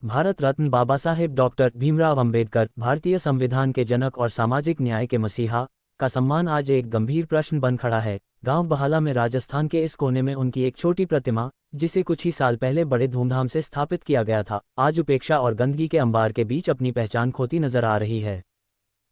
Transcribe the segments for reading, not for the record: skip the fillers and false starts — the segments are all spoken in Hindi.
भारत रत्न बाबा साहेब डॉक्टर भीमराव अंबेडकर, भारतीय संविधान के जनक और सामाजिक न्याय के मसीहा का सम्मान आज एक गंभीर प्रश्न बन खड़ा है। गांव बहाला में राजस्थान के इस कोने में उनकी एक छोटी प्रतिमा, जिसे कुछ ही साल पहले बड़े धूमधाम से स्थापित किया गया था, आज उपेक्षा और गंदगी के अंबार के बीच अपनी पहचान खोती नजर आ रही है।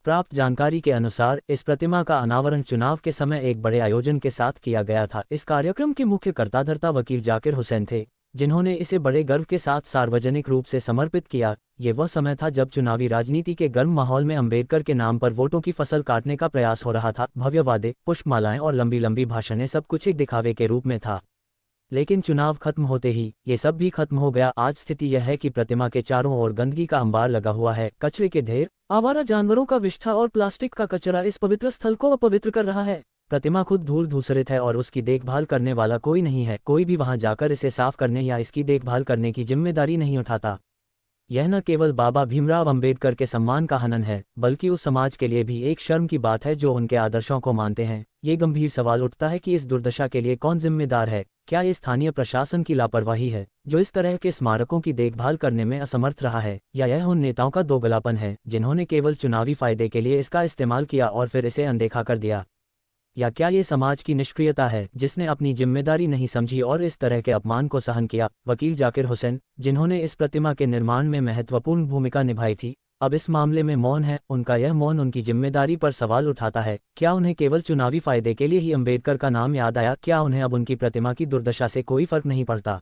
प्राप्त जानकारी के अनुसार इस प्रतिमा का अनावरण चुनाव के समय एक बड़े आयोजन के साथ किया गया था। इस कार्यक्रम के मुख्य कर्ताधर्ता वकील जाकिर हुसैन थे, जिन्होंने इसे बड़े गर्व के साथ सार्वजनिक रूप से समर्पित किया। ये वह समय था जब चुनावी राजनीति के गर्म माहौल में अंबेडकर के नाम पर वोटों की फसल काटने का प्रयास हो रहा था। भव्य वादे, पुष्पमालाएं और लंबी लंबी भाषणें, सब कुछ एक दिखावे के रूप में था। लेकिन चुनाव खत्म होते ही ये सब भी खत्म हो गया। आज स्थिति यह है कि प्रतिमा के चारों ओर गंदगी का अंबार लगा हुआ है। कचरे के ढेर, आवारा जानवरों का विष्ठा और प्लास्टिक का कचरा इस पवित्र स्थल को अपवित्र कर रहा है। प्रतिमा खुद धूल धूसरित है और उसकी देखभाल करने वाला कोई नहीं है। कोई भी वहां जाकर इसे साफ करने या इसकी देखभाल करने की जिम्मेदारी नहीं उठाता। यह न केवल बाबा भीमराव अंबेडकर के सम्मान का हनन है, बल्कि उस समाज के लिए भी एक शर्म की बात है जो उनके आदर्शों को मानते हैं। ये गंभीर सवाल उठता है कि इस दुर्दशा के लिए कौन जिम्मेदार है। क्या ये स्थानीय प्रशासन की लापरवाही है, जो इस तरह के स्मारकों की देखभाल करने में असमर्थ रहा है, या यह उन नेताओं का दोगलापन है जिन्होंने केवल चुनावी फायदे के लिए इसका इस्तेमाल किया और फिर इसे अनदेखा कर दिया? या क्या ये समाज की निष्क्रियता है, जिसने अपनी जिम्मेदारी नहीं समझी और इस तरह के अपमान को सहन किया? वकील जाकिर हुसैन, जिन्होंने इस प्रतिमा के निर्माण में महत्वपूर्ण भूमिका निभाई थी, अब इस मामले में मौन है। उनका यह मौन उनकी जिम्मेदारी पर सवाल उठाता है। क्या उन्हें केवल चुनावी फायदे के लिए ही अंबेडकर का नाम याद आया? क्या उन्हें अब उनकी प्रतिमा की दुर्दशा से कोई फर्क नहीं पड़ता?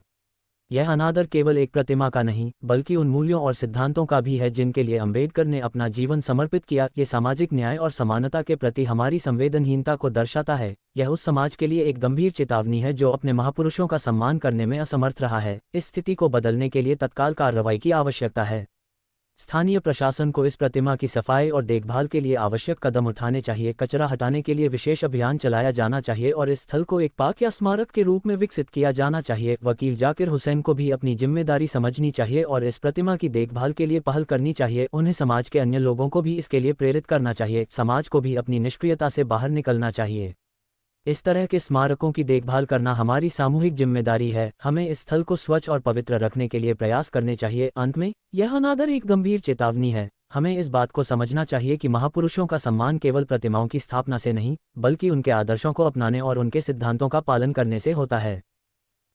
यह अनादर केवल एक प्रतिमा का नहीं, बल्कि उन मूल्यों और सिद्धांतों का भी है जिनके लिए अंबेडकर ने अपना जीवन समर्पित किया। ये सामाजिक न्याय और समानता के प्रति हमारी संवेदनहीनता को दर्शाता है। यह उस समाज के लिए एक गंभीर चेतावनी है जो अपने महापुरुषों का सम्मान करने में असमर्थ रहा है। इस स्थिति को बदलने के लिए तत्काल कार्रवाई की आवश्यकता है। स्थानीय प्रशासन को इस प्रतिमा की सफाई और देखभाल के लिए आवश्यक कदम उठाने चाहिए। कचरा हटाने के लिए विशेष अभियान चलाया जाना चाहिए और इस स्थल को एक पार्क या स्मारक के रूप में विकसित किया जाना चाहिए। वकील जाकिर हुसैन को भी अपनी जिम्मेदारी समझनी चाहिए और इस प्रतिमा की देखभाल के लिए पहल करनी चाहिए। उन्हें समाज के अन्य लोगों को भी इसके लिए प्रेरित करना चाहिए। समाज को भी अपनी निष्क्रियता से बाहर निकलना चाहिए। इस तरह के स्मारकों की देखभाल करना हमारी सामूहिक जिम्मेदारी है। हमें इस स्थल को स्वच्छ और पवित्र रखने के लिए प्रयास करने चाहिए। अंत में, यह अनादर एक गंभीर चेतावनी है। हमें इस बात को समझना चाहिए कि महापुरुषों का सम्मान केवल प्रतिमाओं की स्थापना से नहीं, बल्कि उनके आदर्शों को अपनाने और उनके सिद्धांतों का पालन करने से होता है।